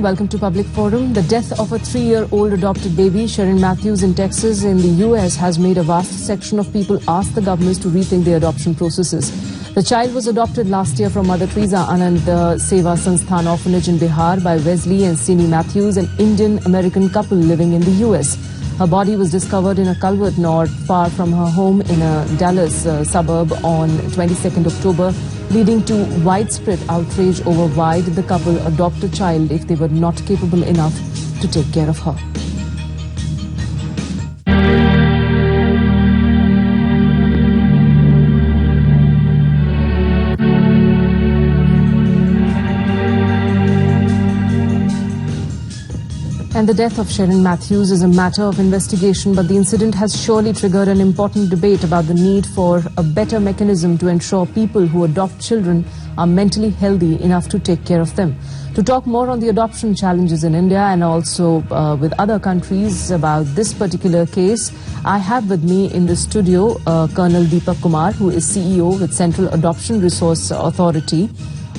welcome to Public Forum. The death of a 3-year-old adopted baby, Sherin Matthews, in Texas in the US has made a vast section of people ask the governments to rethink their adoption processes. The child was adopted last year from Mother Teresa Anand Seva Sansthan orphanage in Bihar by Wesley and Simi Matthews, an Indian-American couple living in the US. Her body was discovered in a culvert not far from her home in a Dallas suburb on 22nd October, leading to widespread outrage over why did the couple adopt a child if they were not capable enough to take care of her. And the death of Sherin Matthews is a matter of investigation, but the incident has surely triggered an important debate about the need for a better mechanism to ensure people who adopt children are mentally healthy enough to take care of them. To talk more on the adoption challenges in India and also with other countries about this particular case, I have with me in the studio Colonel Deepak Kumar, who is CEO with Central Adoption Resource Authority,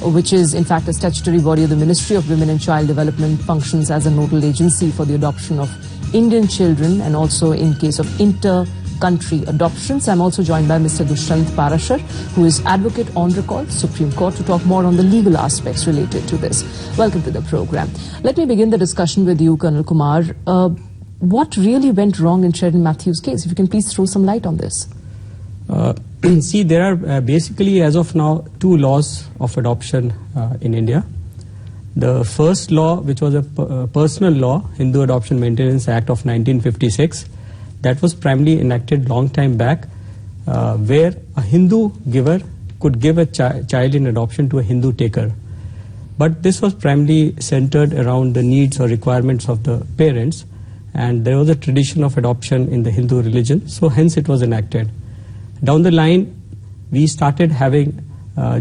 which is in fact a statutory body of the Ministry of Women and Child Development, functions as a nodal agency for the adoption of Indian children and also in case of inter-country adoptions. I'm also joined by Mr. Dushyant Parashar, who is advocate on record, Supreme Court, to talk more on the legal aspects related to this. Welcome to the program. Let me begin the discussion with you, Colonel Kumar. What really went wrong in Sherin Matthews' case? If you can please throw some light on this. See, there are basically, as of now, 2 laws of adoption in India. The first law, which was a personal law, Hindu Adoption Maintenance Act of 1956, that was primarily enacted long time back, where a Hindu giver could give a child in adoption to a Hindu taker. But this was primarily centered around the needs or requirements of the parents, and there was a tradition of adoption in the Hindu religion, so hence it was enacted. Down the line, we started having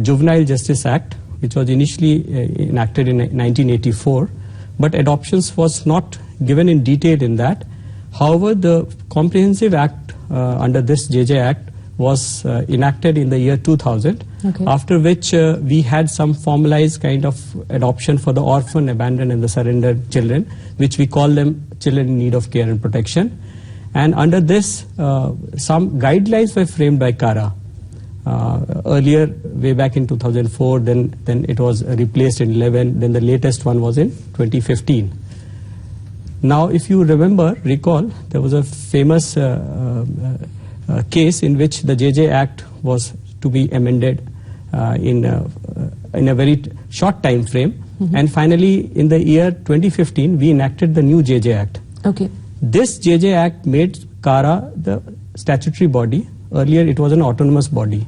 Juvenile Justice Act, which was initially enacted in 1984, but adoptions was not given in detail in that. However, the Comprehensive Act under this JJ Act was enacted in the year 2000, after which we had some formalized kind of adoption for the orphan, abandoned and the surrendered children, which we call them children in need of care and protection. And under this, some guidelines were framed by CARA. Earlier, way back in 2004, then it was replaced in 11, then the latest one was in 2015. Now, if you recall, there was a famous case in which the JJ Act was to be amended in a very short time frame. And finally, in the year 2015, we enacted the new JJ Act. Okay. This JJ Act made CARA the statutory body. Earlier, it was an autonomous body.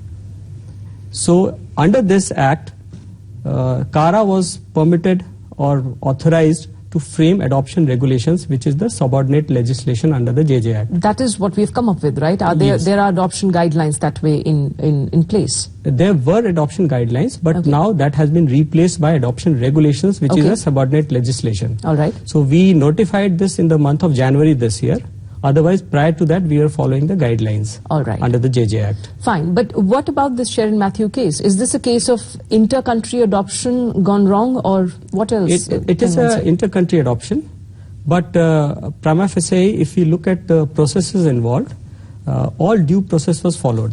So, under this Act, CARA was permitted or authorized to frame adoption regulations, which is the subordinate legislation under the JJ Act. That is what we've come up with, right? There are adoption guidelines that way in place? There were adoption guidelines, but now that has been replaced by adoption regulations, which is a subordinate legislation. All right. So we notified this in the month of January this year. Otherwise, prior to that, we were following the guidelines under the JJ Act. Fine. But what about this Sherin Matthews case? Is this a case of inter-country adoption gone wrong, or what else? It is an inter-country adoption. But prima facie, if you look at the processes involved, all due process was followed.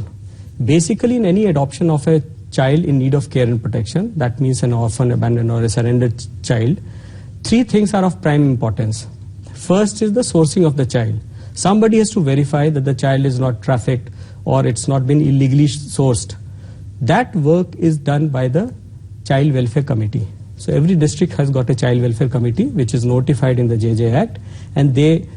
Basically, in any adoption of a child in need of care and protection, that means an orphan, abandoned or a surrendered child, 3 things are of prime importance. First is the sourcing of the child. Somebody has to verify that the child is not trafficked or it's not been illegally sourced. That work is done by the Child Welfare Committee. So every district has got a Child Welfare Committee which is notified in the JJ Act, and they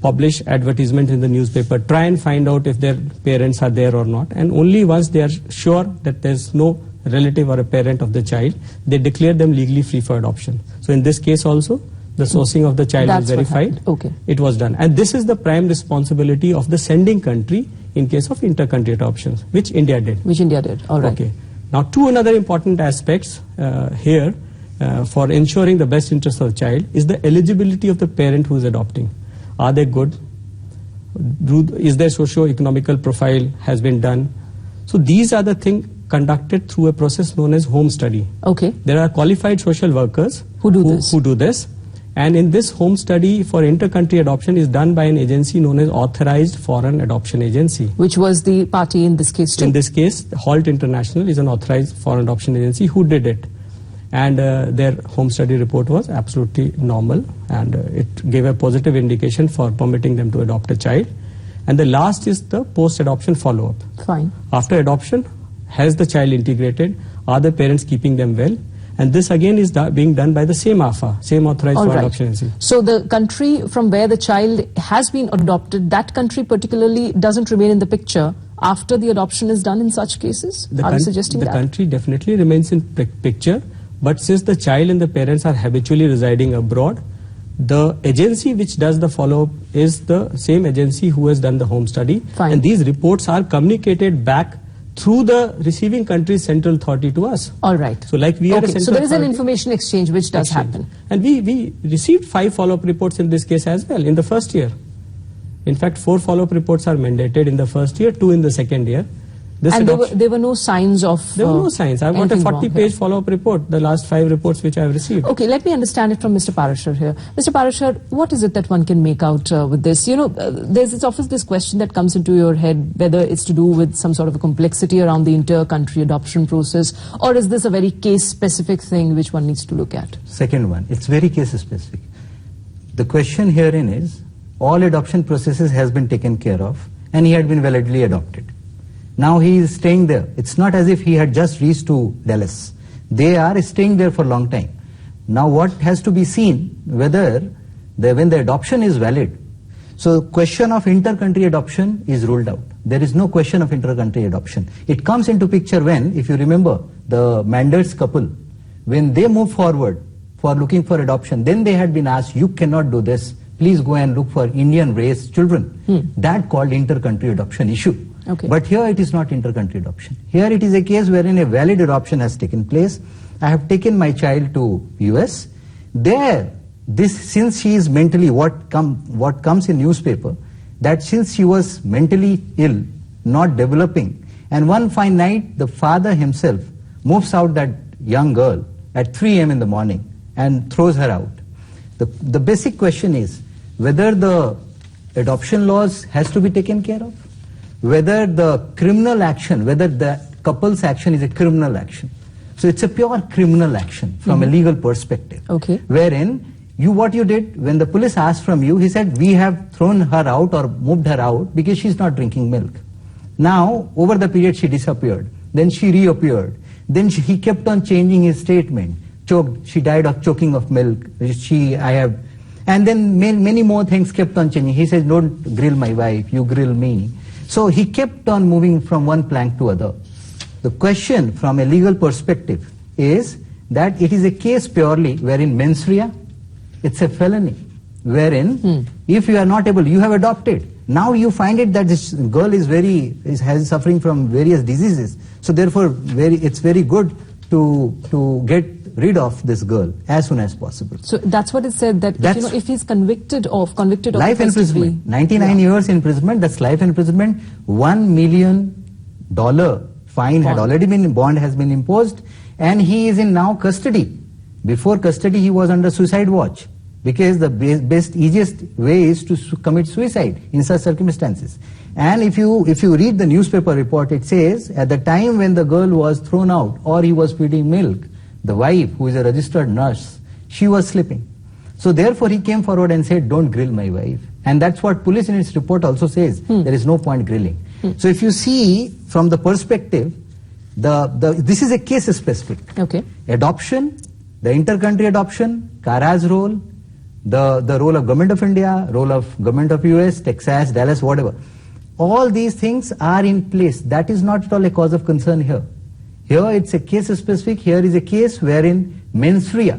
publish advertisements in the newspaper, try and find out if their parents are there or not, and only once they are sure that there's no relative or a parent of the child, they declare them legally free for adoption. So in this case also, the sourcing of the child was verified. It was done. And this is the prime responsibility of the sending country in case of inter-country adoptions, which India did. All right. Okay. Now, 2 another important aspects here for ensuring the best interest of the child is the eligibility of the parent who is adopting. Are they good? Is their socio-economical profile has been done? So these are the things conducted through a process known as home study. Okay. There are qualified social workers Who do this. And in this home study for inter-country adoption is done by an agency known as Authorized Foreign Adoption Agency. Which was the party in this case too? In this case, HALT International is an authorized foreign adoption agency who did it. And their home study report was absolutely normal, and it gave a positive indication for permitting them to adopt a child. And the last is the post-adoption follow-up. Fine. After adoption, has the child integrated? Are the parents keeping them well? And this again is being done by the same AFA, same authorized All foreign right. adoption agency. So the country from where the child has been adopted, that country particularly doesn't remain in the picture after the adoption is done in such cases? Are you suggesting the that? country definitely remains in picture, but since the child and the parents are habitually residing abroad, the agency which does the follow-up is the same agency who has done the home study. Fine. And these reports are communicated back through the receiving country's central authority to us. All right. So like we are a Okay, central so there is an authority. information exchange which does happen. And we received 5 follow-up reports in this case as well in the first year. In fact, 4 follow-up reports are mandated in the first year, 2 in the second year. This And adoption- there were no signs of there were no signs. I've got a anything wrong 40-page here. follow-up report, the last 5 reports which I have received. Okay, let me understand it from Mr. Parashar here. Mr. Parashar, what is it that one can make out with this? You know, there's often this question that comes into your head, whether it's to do with some sort of a complexity around the inter-country adoption process, or is this a very case-specific thing which one needs to look at? Second one, it's very case-specific. The question herein is, all adoption processes has been taken care of, and he had been validly adopted. Now he is staying there. It's not as if he had just reached to Dallas. They are staying there for a long time. Now what has to be seen, whether when the adoption is valid. So question of inter-country adoption is ruled out. There is no question of inter-country adoption. It comes into picture when, if you remember, the Manders couple, when they moved forward for looking for adoption, then they had been asked, you cannot do this. Please go and look for Indian race children. That called inter-country adoption issue. Okay. But here it is not inter-country adoption. Here it is a case wherein a valid adoption has taken place. I have taken my child to US. There, since she is mentally, what comes in newspaper, that since she was mentally ill, not developing, and one fine night the father himself moves out that young girl at 3 a.m. in the morning and throws her out. The basic question is whether the adoption laws has to be taken care of, whether the criminal action, whether the couple's action is a criminal action. So it's a pure criminal action from a legal perspective. Okay. Wherein what you did, when the police asked from you, he said, we have thrown her out or moved her out because she's not drinking milk. Now, over the period she disappeared. Then she reappeared. Then he kept on changing his statement. She died of choking of milk. And then many more things kept on changing. He said, don't grill my wife, you grill me. So he kept on moving from one plank to other. The question from a legal perspective is that it is a case purely wherein mens rea, it's a felony, wherein if you are not able, you have adopted. Now you find it that this girl is suffering from various diseases. So therefore, it's very good to get rid of this girl as soon as possible. So that's what it said, that if he's convicted of life imprisonment, 99 years imprisonment, that's life imprisonment, $1 million fine had already been, bond has been imposed, and he is in now custody. Before custody, he was under suicide watch, because the best, easiest way is to commit suicide in such circumstances. And if you read the newspaper report, it says at the time when the girl was thrown out or he was feeding milk, the wife, who is a registered nurse, she was sleeping. So therefore he came forward and said, don't grill my wife. And that's what police in its report also says. There is no point grilling. So if you see from the perspective, this is a case specific. Okay. Adoption, the inter-country adoption, CARA's role, the role of Government of India, role of Government of US, Texas, Dallas, whatever. All these things are in place. That is not at all a cause of concern here. Here it's a case specific. Here is a case wherein mens rea,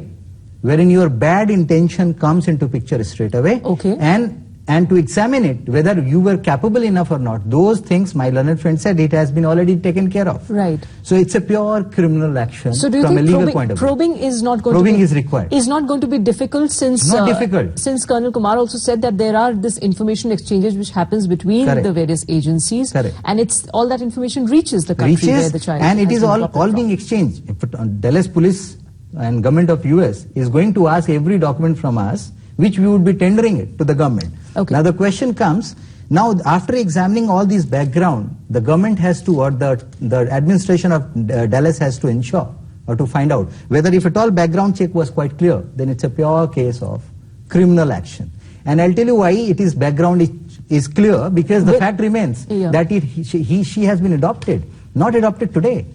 wherein your bad intention comes into picture straight away. Okay. And and to examine it, whether you were capable enough or not. Those things, my learned friend said, it has been already taken care of. Right. So it's a pure criminal action So do you from a think legal point of view. probing is not going Probing to be, is required. Is not going to be difficult since Not difficult. Since Colonel Kumar also said that there are this information exchanges which happens between Correct. the various agencies. Correct. And it's all that information reaches the country where the child and it has is been all adopted being from. exchanged. If Dallas police and government of US is going to ask every document from us, which we would be tendering it to the government. Okay. Now the question comes, now after examining all these background, the government has to, or the administration of Dallas has to ensure or to find out whether if at all background check was quite clear, then it's a pure case of criminal action. And I'll tell you why it is background is clear, because the fact remains that she has been adopted, not adopted today.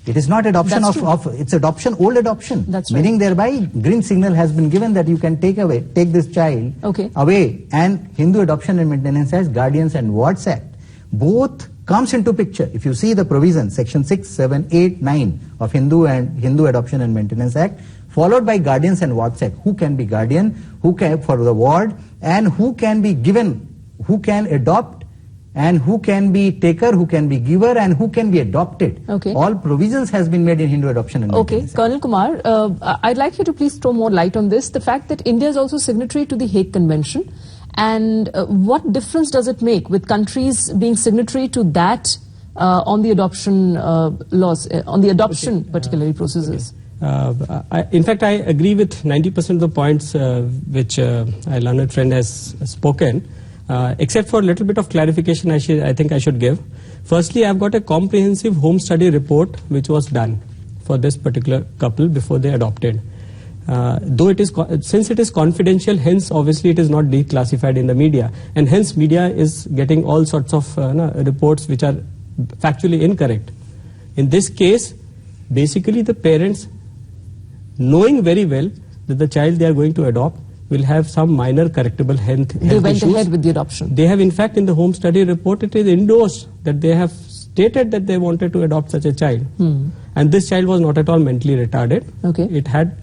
It is not adoption it's adoption, old adoption. That's right. Meaning thereby green signal has been given that you can take this child away. And Hindu Adoption and Maintenance Act, Guardians and Wards Act, both comes into picture. If you see the provision, section 6, 7, 8, 9 of Hindu Adoption and Maintenance Act, followed by Guardians and Wards Act, who can be guardian, who can for the ward, and who can be given, who can adopt, and who can be taker, who can be giver, and who can be adopted. Okay. All provisions has been made in Hindu Adoption and Maintenance Act. Colonel Kumar, I'd like you to please throw more light on this. The fact that India is also signatory to the Hague Convention, and what difference does it make with countries being signatory to that on the adoption laws, on the adoption particularly processes? In fact, I agree with 90% of the points which our learned friend has spoken. Except for a little bit of clarification I think I should give. Firstly, I've got a comprehensive home study report which was done for this particular couple before they adopted. Though since it is confidential, hence obviously it is not declassified in the media, and hence media is getting all sorts of reports which are factually incorrect. In this case, basically the parents, knowing very well that the child they are going to adopt will have some minor correctable health issues. They went ahead with the adoption. They have, in fact, in the home study report, it is endorsed that they have stated that they wanted to adopt such a child. And this child was not at all mentally retarded. Okay. It had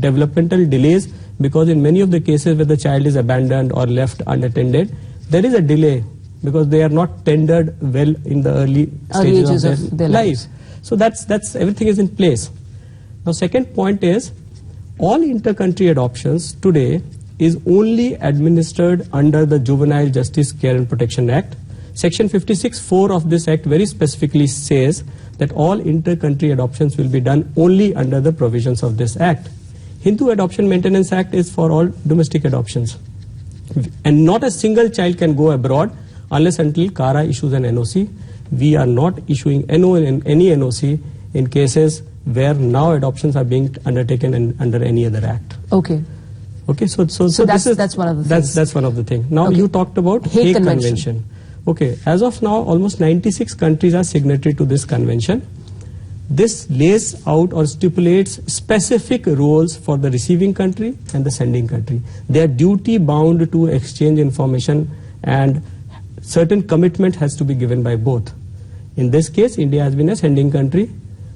developmental delays because in many of the cases where the child is abandoned or left unattended, there is a delay because they are not tended well in the early stages of their lives. So that's everything is in place. Now, second point is, all inter-country adoptions today is only administered under the Juvenile Justice Care and Protection Act. Section 56(4) of this act very specifically says that all inter-country adoptions will be done only under the provisions of this act. Hindu Adoption Maintenance Act is for all domestic adoptions. And not a single child can go abroad unless until CARA issues an NOC. We are not issuing any NOC in cases where now adoptions are being undertaken under any other act. Okay. Okay, so that's one of the things. That's one of the things. Now you talked about Hague Convention. Okay, as of now, almost 96 countries are signatory to this convention. This lays out or stipulates specific roles for the receiving country and the sending country. They are duty bound to exchange information, and certain commitment has to be given by both. In this case, India has been a sending country.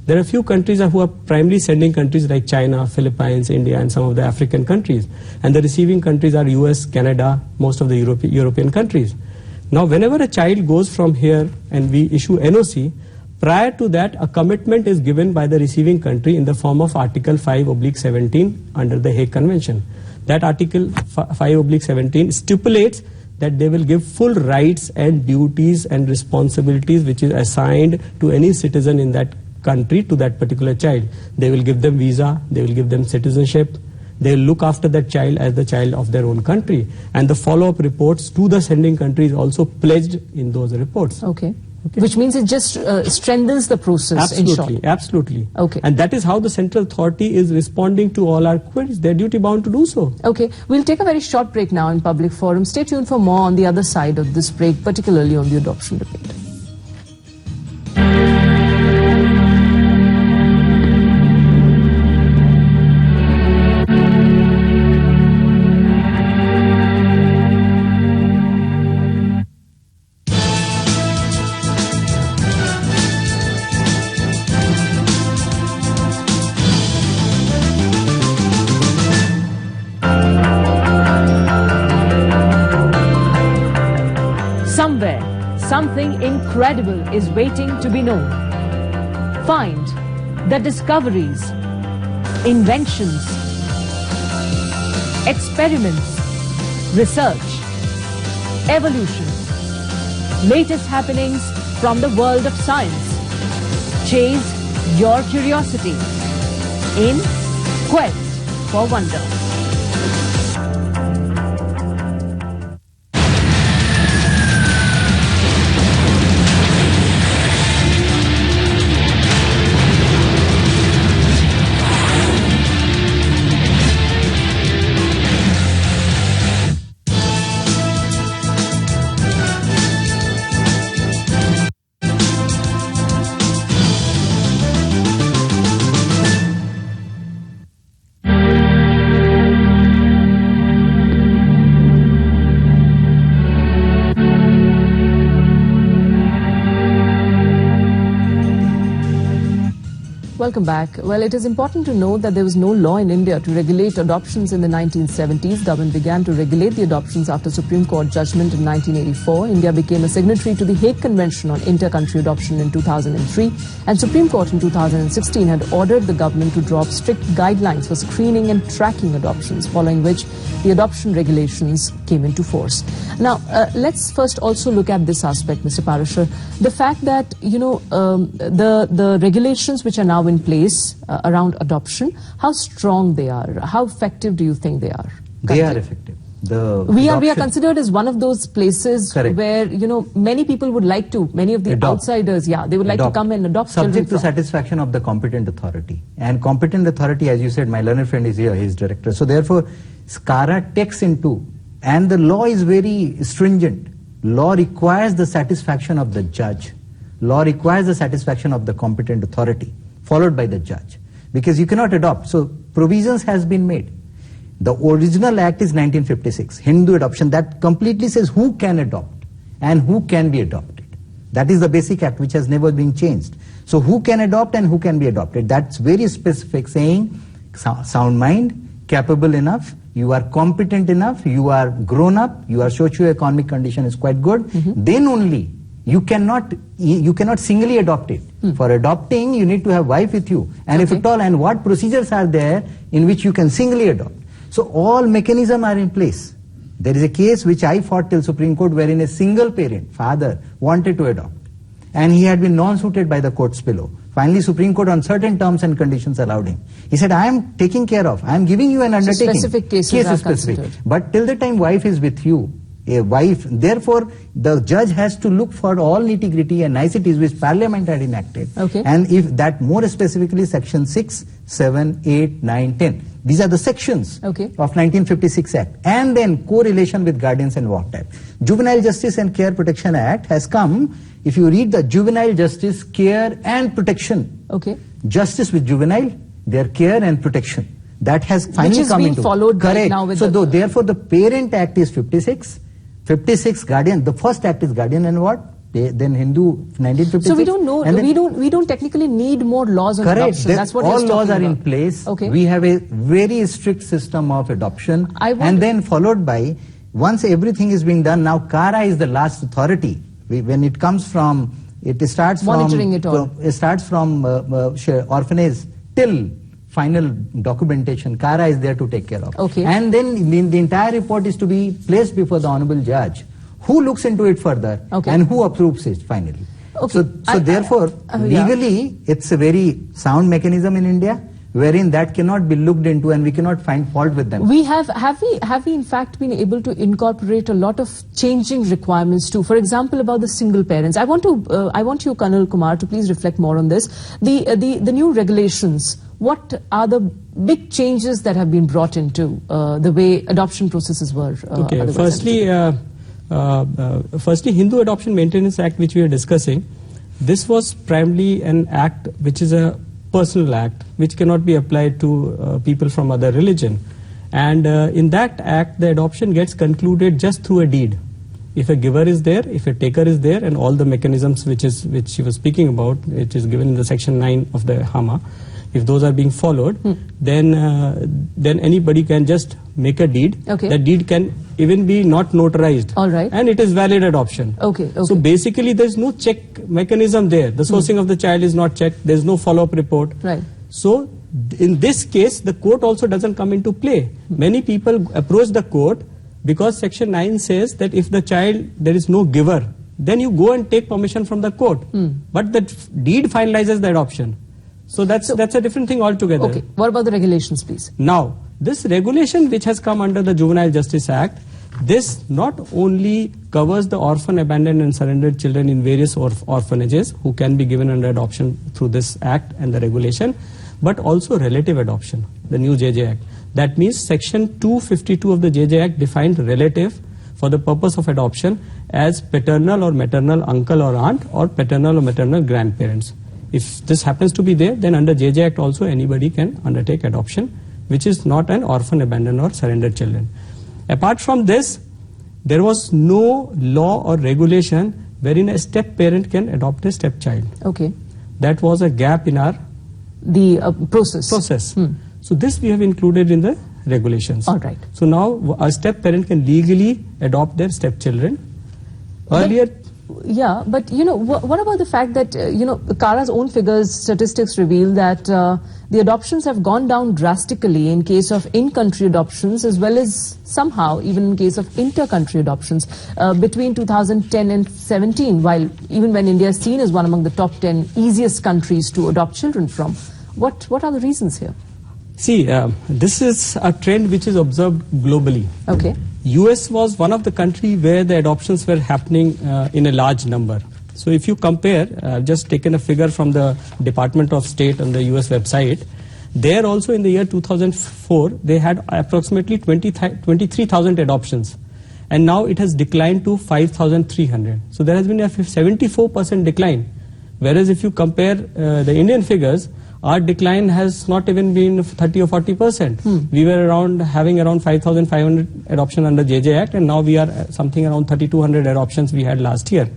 There are a few countries who are primarily sending countries like China, Philippines, India, and some of the African countries. And the receiving countries are US, Canada, most of the European countries. Now, whenever a child goes from here and we issue NOC, prior to that, a commitment is given by the receiving country in the form of Article 5/17 under the Hague Convention. That Article 5/17 stipulates that they will give full rights and duties and responsibilities which is assigned to any citizen in that country to that particular child. They will give them visa, they will give them citizenship, they will look after that child as the child of their own country. And the follow-up reports to the sending country is also pledged in those reports. Okay. Which means it just strengthens the process. Absolutely, in short. Absolutely. Okay. And that is how the central authority is responding to all our queries. They're duty bound to do so. Okay. We'll take a very short break now in Public Forum. Stay tuned for more on the other side of this break, particularly on the adoption debate. Somewhere, something incredible is waiting to be known. Find the discoveries, inventions, experiments, research, evolution, latest happenings from the world of science. Chase your curiosity in Quest for Wonder. Welcome back. Well, it is important to note that there was no law in India to regulate adoptions in the 1970s. Government began to regulate the adoptions after Supreme Court judgment in 1984. India became a signatory to the Hague Convention on Inter-Country Adoption in 2003, and Supreme Court in 2016 had ordered the government to draw up strict guidelines for screening and tracking adoptions, following which the adoption regulations came into force. Now, let's first also look at this aspect, Mr. Parashar. The fact that, the regulations which are now in place around adoption, how strong they are, how effective do you think they are? They are effective. We are considered as one of those places Correct. where, many people would like to, many of the outsiders, they would like to come and adopt subject to children from. satisfaction of the competent authority. And competent authority, as you said, my learned friend is here, he is director. So therefore, SCARA takes into, and the law is very stringent. Law requires the satisfaction of the judge. Law requires the satisfaction of the competent authority, followed by the judge. Because you cannot adopt. So provisions has been made. The original act is 1956, Hindu adoption, that completely says who can adopt and who can be adopted. That is the basic act which has never been changed. So who can adopt and who can be adopted? That's very specific, saying sound mind, capable enough, you are competent enough, you are grown up, your socio-economic condition is quite good, then only you cannot singly adopt it. For adopting, you need to have wife with you. And if at all, and what procedures are there in which you can singly adopt? So all mechanisms are in place. There is a case which I fought till Supreme Court wherein a single parent, father, wanted to adopt. And he had been non-suited by the courts below. Finally, Supreme Court on certain terms and conditions allowed him. He said, I am taking care of, I am giving you an undertaking. Specific cases are considered. But till the time wife is with you, a wife, therefore the judge has to look for all nitty-gritty and niceties which Parliament had enacted. Okay. And if that, more specifically section 6, 7, 8, 9, 10. These are the sections of 1956 Act. And then correlation with Guardians and Ward Act. Juvenile Justice and Care Protection Act has come, if you read the Juvenile Justice, Care and Protection. Justice with juvenile, their care and protection. That has finally come into. Which is being followed correct. Right now with so therefore the Parent Act is 56. 56 Guardian, the first act is Guardian and Ward. Then Hindu 1956. So we don't know, we don't technically need more laws on adoption. That's what all laws are about. in place. We have a very strict system of adoption. And then followed by, once everything is being done, now CARA is the last authority. When it comes from, it starts monitoring it all. It starts from orphanage till final documentation. CARA is there to take care of. And then the entire report is to be placed before the honorable judge, who looks into it further and who approves it finally. So therefore, legally, it's a very sound mechanism in India, wherein that cannot be looked into and we cannot find fault with them. We have we in fact been able to incorporate a lot of changing requirements too. For example, about the single parents. I want you, Colonel Kumar, to please reflect more on this. The new regulations. What are the big changes that have been brought into the way adoption processes were? Firstly, Hindu Adoption Maintenance Act, which we are discussing, this was primarily an act which is a personal act, which cannot be applied to people from other religion. And in that act, the adoption gets concluded just through a deed. If a giver is there, if a taker is there, and all the mechanisms which she was speaking about, which is given in the section 9 of the HAMA, if those are being followed, then anybody can just make a deed. Okay. That deed can even be not notarized. All right. And it is valid adoption. Okay. So basically there is no check mechanism there. The sourcing of the child is not checked. There is no follow-up report. Right. So in this case, the court also doesn't come into play. Many people approach the court because Section 9 says that if the child, there is no giver, then you go and take permission from the court. But the deed finalizes the adoption. So that's a different thing altogether. Okay. What about the regulations, please? Now, this regulation which has come under the Juvenile Justice Act, this not only covers the orphan, abandoned and surrendered children in various orphanages who can be given under adoption through this act and the regulation, but also relative adoption, the new JJ Act. That means Section 252 of the JJ Act defined relative for the purpose of adoption as paternal or maternal uncle or aunt or paternal or maternal grandparents. If this happens to be there, then under JJ Act also anybody can undertake adoption, which is not an orphan, abandoned or surrendered children. Apart from this, there was no law or regulation wherein a step parent can adopt a stepchild. Okay. That was a gap in our process. So this we have included in the regulations. All right. So now a step parent can legally adopt their stepchildren. Earlier, Yeah, but what about the fact that CARA's own figures, statistics reveal that the adoptions have gone down drastically in case of in-country adoptions as well as somehow even in case of inter-country adoptions between 2010 and 17, while even when India is seen as one among the top 10 easiest countries to adopt children from. What are the reasons here? See, this is a trend which is observed globally. Okay. US was one of the countries where the adoptions were happening in a large number. So if you compare, I've just taken a figure from the Department of State on the US website. There also in the year 2004, they had approximately 23,000 adoptions. And now it has declined to 5,300. So there has been a 74% decline. Whereas if you compare the Indian figures, our decline has not even been 30 or 40%. We were having around 5,500 adoption under JJ Act, and now we are something around 3,200 adoptions we had last year,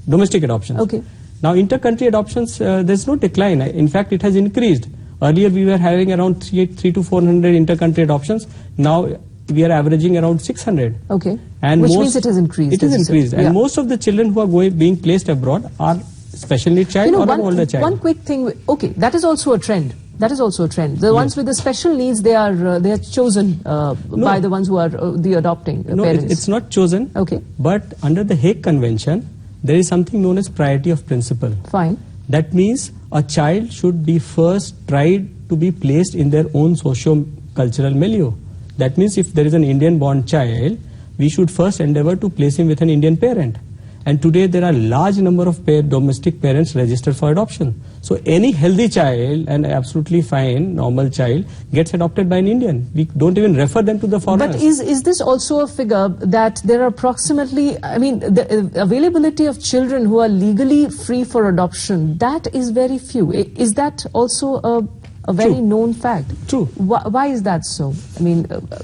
domestic adoptions. Okay. Now inter-country adoptions, there's no decline. In fact, it has increased. Earlier we were having around 300 to 400 inter-country adoptions. Now we are averaging around 600. Okay. And which means it has increased. It has increased, and most of the children who are being placed abroad are special need child or an older child. One quick thing, okay, that is also a trend. The ones with the special needs, they are chosen by the ones who are the adopting No, parents. it's not chosen. Okay. But under the Hague Convention, there is something known as priority of principle. Fine. That means a child should be first tried to be placed in their own socio-cultural milieu. That means if there is an Indian-born child, we should first endeavor to place him with an Indian parent. And today there are large number of domestic parents registered for adoption. So any healthy child, an absolutely fine, normal child, gets adopted by an Indian. We don't even refer them to the foreigners. But is this also a figure that there are approximately, the availability of children who are legally free for adoption, that is very few. Is that also a very known fact? True. Why is that so?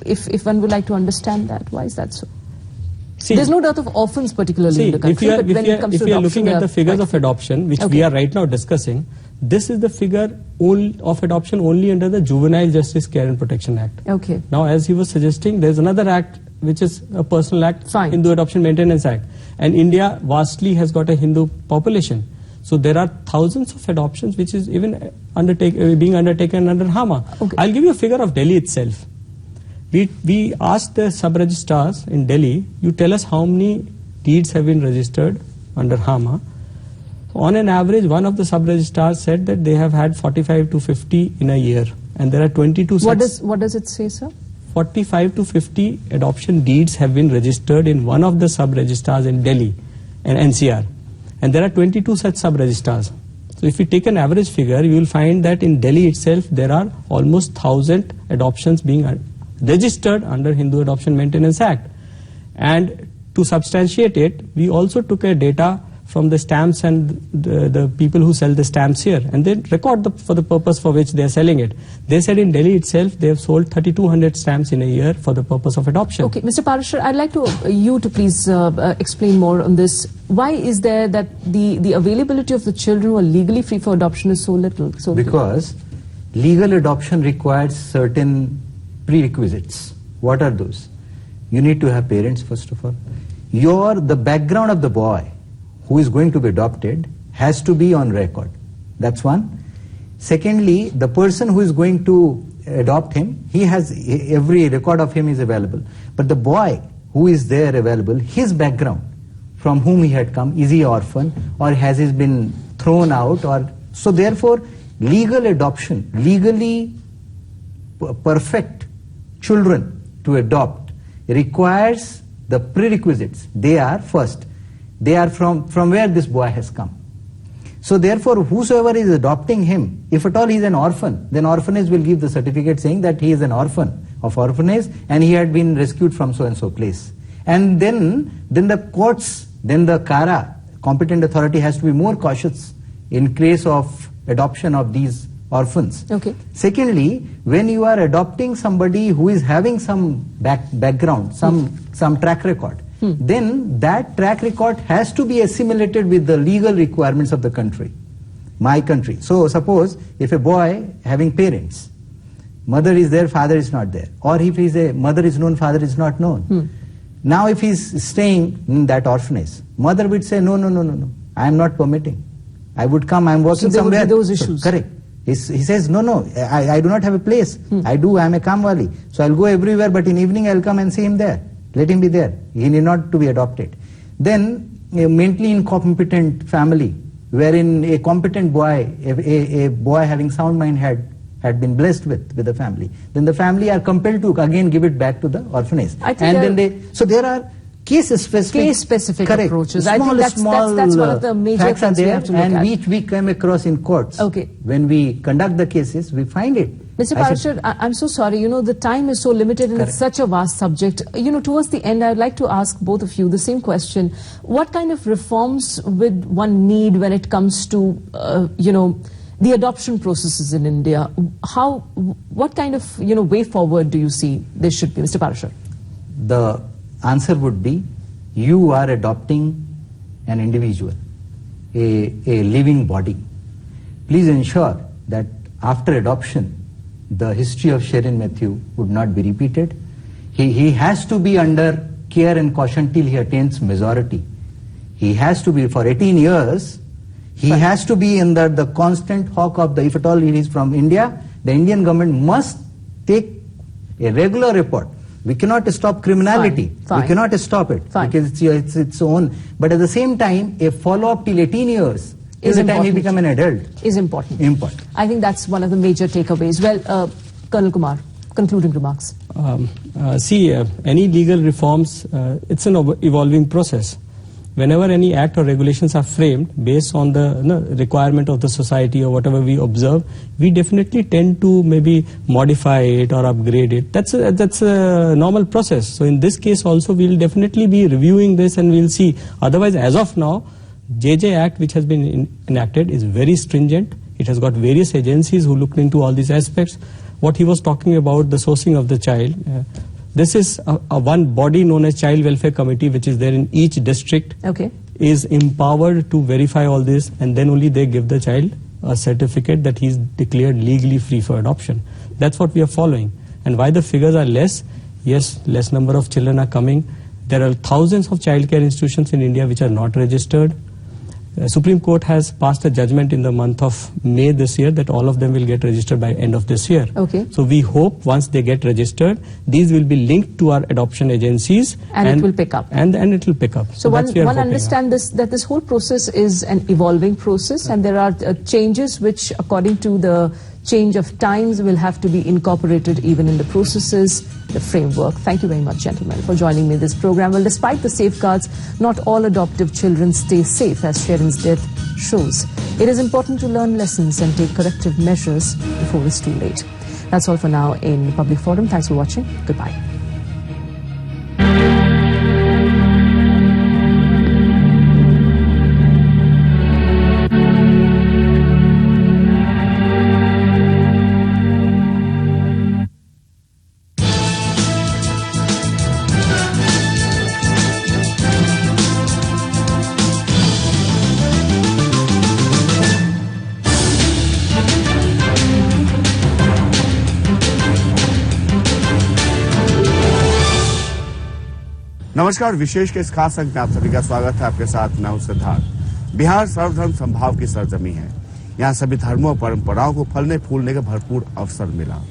If one would like to understand that, why is that so? See, there's no doubt of orphans particularly in the country. If you are looking at the figures of adoption, which we are right now discussing, this is the figure of adoption only under the Juvenile Justice Care and Protection Act. Okay. Now, as he was suggesting, there's another act which is a personal act, Fine. Hindu Adoption Maintenance Act. And India vastly has got a Hindu population. So there are thousands of adoptions which is even being undertaken under HAMA. Okay. I'll give you a figure of Delhi itself. We asked the sub-registrars in Delhi, you tell us how many deeds have been registered under HAMA. On an average, one of the sub-registrars said that they have had 45 to 50 in a year. And there are 22 such. What does it say, sir? 45 to 50 adoption deeds have been registered in one of the sub-registrars in Delhi and NCR. And there are 22 such sub-registrars. So if we take an average figure, you will find that in Delhi itself, there are almost 1,000 adoptions being registered under Hindu Adoption Maintenance Act. And to substantiate it, we also took a data from the stamps and the people who sell the stamps here, and they record for the purpose for which they are selling it. They said in Delhi itself, they have sold 3,200 stamps in a year for the purpose of adoption. Okay, Mr. Parashar, I'd like you to please explain more on this. Why is there that the availability of the children who are legally free for adoption is so little? Because legal adoption requires certain prerequisites. What are those? You need to have parents, first of all. The background of the boy who is going to be adopted has to be on record. That's one. Secondly, the person who is going to adopt him, he has every record of him is available. But the boy who is there available, his background, from whom he had come, is he orphan or has he been thrown out? Or so therefore, legal adoption, legally perfect children to adopt requires the prerequisites. They are first, they are from where this boy has come. So therefore, whosoever is adopting him, if at all he is an orphan, then orphanage will give the certificate saying that he is an orphan of orphanage and he had been rescued from so and so place. And then the courts, then the CARA, competent authority, has to be more cautious in case of adoption of these orphans. Okay. Secondly, when you are adopting somebody who is having some background, some track record, then that track record has to be assimilated with the legal requirements of the country, my country. So suppose if a boy having parents, mother is there, father is not there, or if he's a mother is known, father is not known. Now if he's staying in that orphanage, mother would say, no, I am not permitting. I would come, I am working somewhere. Would be those issues. So, correct. He says, no, I do not have a place. I am a kamwali. So I'll go everywhere, but in evening I'll come and see him there. Let him be there. He need not to be adopted. Then a mentally incompetent family, wherein a competent boy, a boy having sound mind had been blessed with the family. Then the family are compelled to again give it back to the orphanage. So there are case-specific approaches. Small, I think that's one of the major facts are things we there, have to look and at. which we come across in courts. Okay. When we conduct the cases, we find it. Mr. Parashar, I'm so sorry, the time is so limited and it's such a vast subject. Towards the end, I'd like to ask both of you the same question. What kind of reforms would one need when it comes to, the adoption processes in India? What kind of, way forward do you see there should be, Mr. Parashar? The answer would be, you are adopting an individual, a living body. Please ensure that after adoption, the history of Sherrin Matthew would not be repeated. He has to be under care and caution till he attains majority. He has to be, for 18 years, he has to be under the constant hawk of if at all he is from India, the Indian government must take a regular report. We cannot stop criminality. Fine. We cannot stop it because it's its own. But at the same time, a follow-up till 18 years, till the time he become an adult, is important. Important. I think that's one of the major takeaways. Well, Colonel Kumar, concluding remarks. Any legal reforms, it's an evolving process. Whenever any act or regulations are framed based on the requirement of the society or whatever we observe, we definitely tend to maybe modify it or upgrade it. That's a normal process. So in this case also, we'll definitely be reviewing this and we'll see. Otherwise, as of now, JJ Act, which has been enacted, is very stringent. It has got various agencies who looked into all these aspects. What he was talking about, the sourcing of the child, this is a one body known as Child Welfare Committee, which is there in each district, is empowered to verify all this, and then only they give the child a certificate that he's declared legally free for adoption. That's what we are following. And why the figures are less? Yes, less number of children are coming. There are thousands of childcare institutions in India which are not registered. Supreme Court has passed a judgment in the month of May this year that all of them will get registered by end of this year. So we hope once they get registered, these will be linked to our adoption agencies. And it will pick up. And it will pick up. So one understands that this whole process is an evolving process and there are changes which, according to the change of times, will have to be incorporated even in the processes, the framework. Thank you very much, gentlemen, for joining me in this program. Well, despite the safeguards, not all adoptive children stay safe, as Sherrin's death shows. It is important to learn lessons and take corrective measures before it's too late. That's all for now in Public Forum. Thanks for watching. Goodbye. नमस्कार, विशेष के इस खास अंक में आप सभी का स्वागत है। आपके साथ मैं हूं सिद्धार्थ। बिहार सर्वधर्म संभाव की सरजमी है। यहाँ सभी धर्मों और परंपराओं को फलने फूलने का भरपूर अवसर मिला।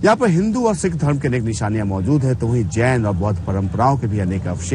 यहाँ पर हिंदू और सिख धर्म के अनेक निशानियां मौजूद है, तो वहीं जैन और बौद्ध परंपराओं के भी अनेक अवशेष